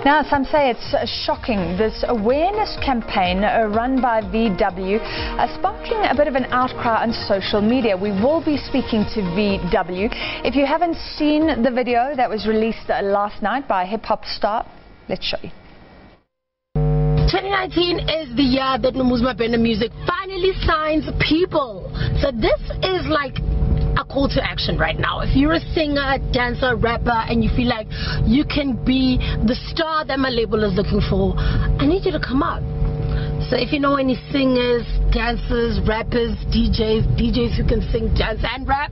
Now, some say it's shocking. This awareness campaign run by VW sparking a bit of an outcry on social media. We will be speaking to VW. If you haven't seen the video that was released last night by a hip-hop star, let's show you. 2019 is the year that Nomuzma Benda Music finally signs people. So this is like a call to action right now. If you're a singer, dancer, rapper, and you feel like you can be the star that my label is looking for, I need you to come out. So if you know any singers, dancers, rappers, DJs who can sing, dance, and rap,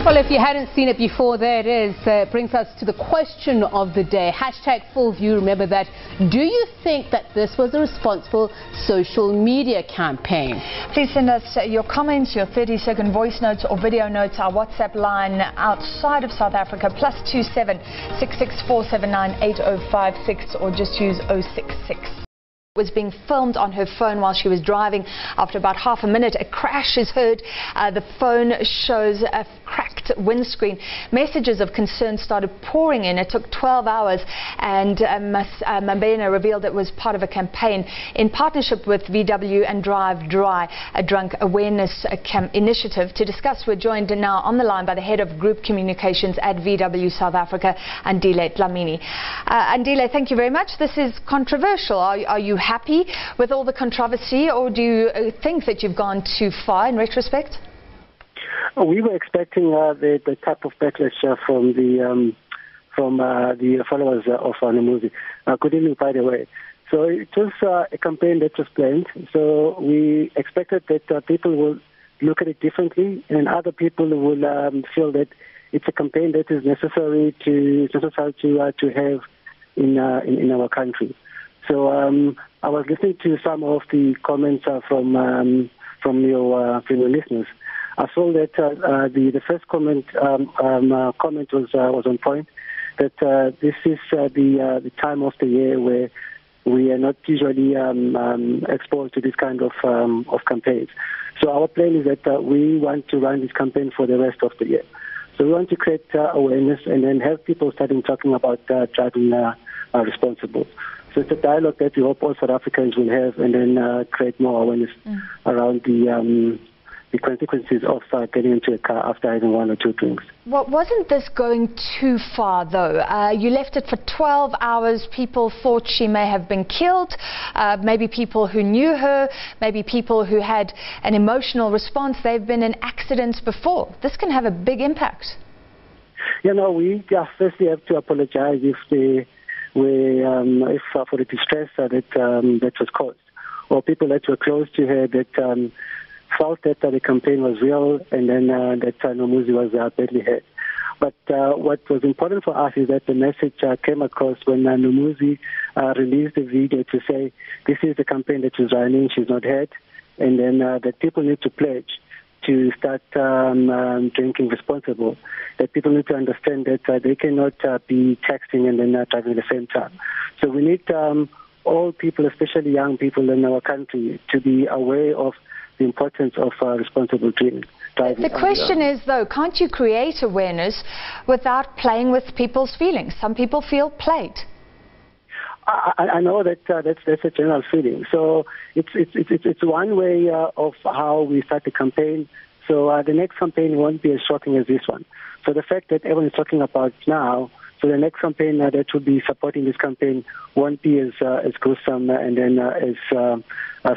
well, if you hadn't seen it before, there it is. Brings us to the question of the day. Hashtag full view. Remember that. Do you think that this was a responsible social media campaign? Please send us your comments, your 30-second voice notes or video notes. Our WhatsApp line outside of South Africa, +27 66479 8056, or just use 066. Was being filmed on her phone while she was driving. After about half a minute, a crash is heard. The phone shows a cracked windscreen. Messages of concern started pouring in. It took 12 hours, and Mabena revealed it was part of a campaign in partnership with VW and Drive Dry, a drunk awareness initiative. To discuss, we're joined now on the line by the head of group communications at VW South Africa, Andile Dlamini. Andile, thank you very much. This is controversial. Are you happy with all the controversy, or do you think that you've gone too far in retrospect? We were expecting the type of backlash from the followers of Nomuzima. Good evening, by the way. So it was a campaign that was planned. So we expected that people will look at it differently, and other people will feel that it's a campaign that is necessary to have in our country. So I was listening to some of the comments from your listeners. I saw that the first comment was on point, that this is the time of the year where we are not usually exposed to this kind of campaigns. So our plan is that we want to run this campaign for the rest of the year. So we want to create awareness and then have people starting talking about driving responsible. So it's a dialogue that we hope all South Africans will have, and then create more awareness around the consequences of getting into a car after having one or two drinks. Well, wasn't this going too far, though? You left it for 12 hours. People thought she may have been killed. Maybe people who knew her, maybe people who had an emotional response. They've been in accidents before. This can have a big impact. You know, we firstly have to apologize for the distress that was caused, or people that were close to her that felt that the campaign was real, and then that Nomuzima was badly hurt. But what was important for us is that the message came across when Nomuzima released the video to say this is the campaign that she's running, she's not hurt, and then that people need to pledge to start drinking responsible, that people need to understand that they cannot be texting and then driving at the same time. So we need all people, especially young people in our country, to be aware of the importance of responsible driving. The question is, though, can't you create awareness without playing with people's feelings? Some people feel played. I know that that's a general feeling. So it's one way of how we start the campaign. So the next campaign won't be as shocking as this one. So the fact that everyone is talking about now, so the next campaign that will be supporting this campaign won't be as gruesome and then as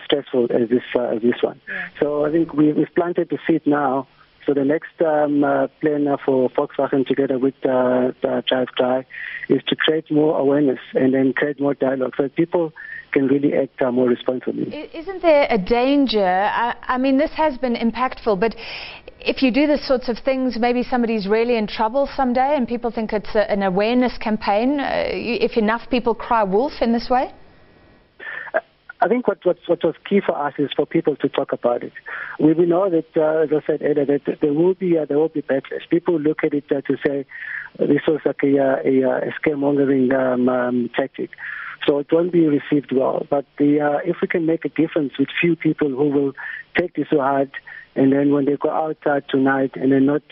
stressful as this one. Yeah. So I think we've planted the seed now. So the next plan for Volkswagen together with Drive Dry is to create more awareness and then create more dialogue so that people can really act more responsibly. Isn't there a danger? I mean, this has been impactful, but if you do this sorts of things, maybe somebody's really in trouble someday and people think it's an awareness campaign. If enough people cry wolf in this way? I think what was key for us is for people to talk about it. We know that, as I said earlier, that there will be backlash. People look at it to say this was like a scaremongering tactic. So it won't be received well. But if we can make a difference with few people who will take this so hard, and then when they go out tonight and they're not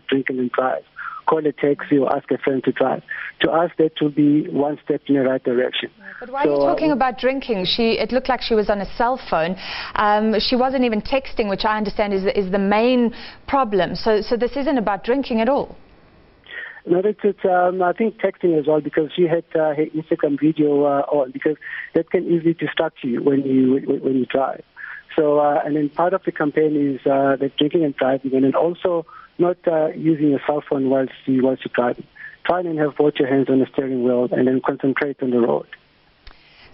drinking and drive, call a taxi or ask a friend to drive. To us, that will be one step in the right direction. But why are you talking about drinking? It looked like she was on a cell phone. She wasn't even texting, which I understand is the main problem. So this isn't about drinking at all. No, I think texting as well, because she had her Instagram video on, because that can easily distract you when you drive. So, and then part of the campaign is the drinking and driving, and then also not using a cell phone whilst you're driving. Try and have both your hands on the steering wheel and then concentrate on the road.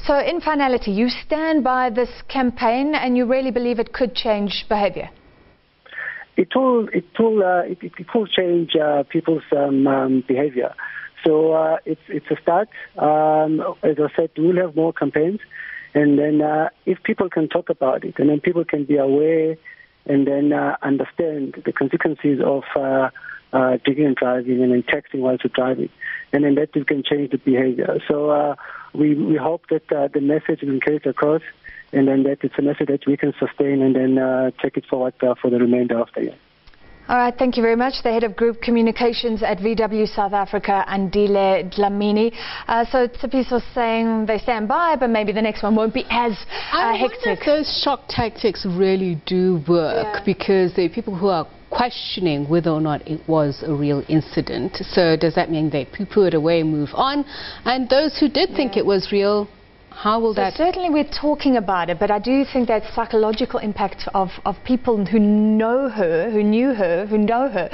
So in finality, you stand by this campaign and you really believe it could change behavior? It will change people's behavior. So it's a start. As I said, we'll have more campaigns, and then if people can talk about it, and then people can be aware, and then understand the consequences of drinking and driving, and then texting while you're driving, and then that can change the behavior. So we hope that the message will carry across, and then that it's a message that we can sustain and then take it forward for the remainder of the year. All right, thank you very much. The Head of Group Communications at VW South Africa, Andile Dlamini. So Tsepiso was saying they stand by, but maybe the next one won't be as hectic. I wonder if those shock tactics really do work, because there are people who are questioning whether or not it was a real incident. So does that mean they poo-poo it away and move on? And those who did think it was real, how will that... Certainly we're talking about it, but I do think that psychological impact of people who know her, who knew her, who know her,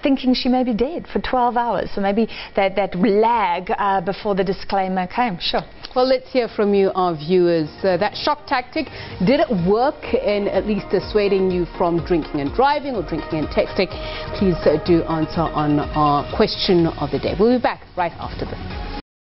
thinking she may be dead for 12 hours. So maybe that lag before the disclaimer came. Sure. Well, let's hear from you, our viewers. That shock tactic, did it work in at least dissuading you from drinking and driving or drinking and texting? Please do answer on our question of the day. We'll be back right after this.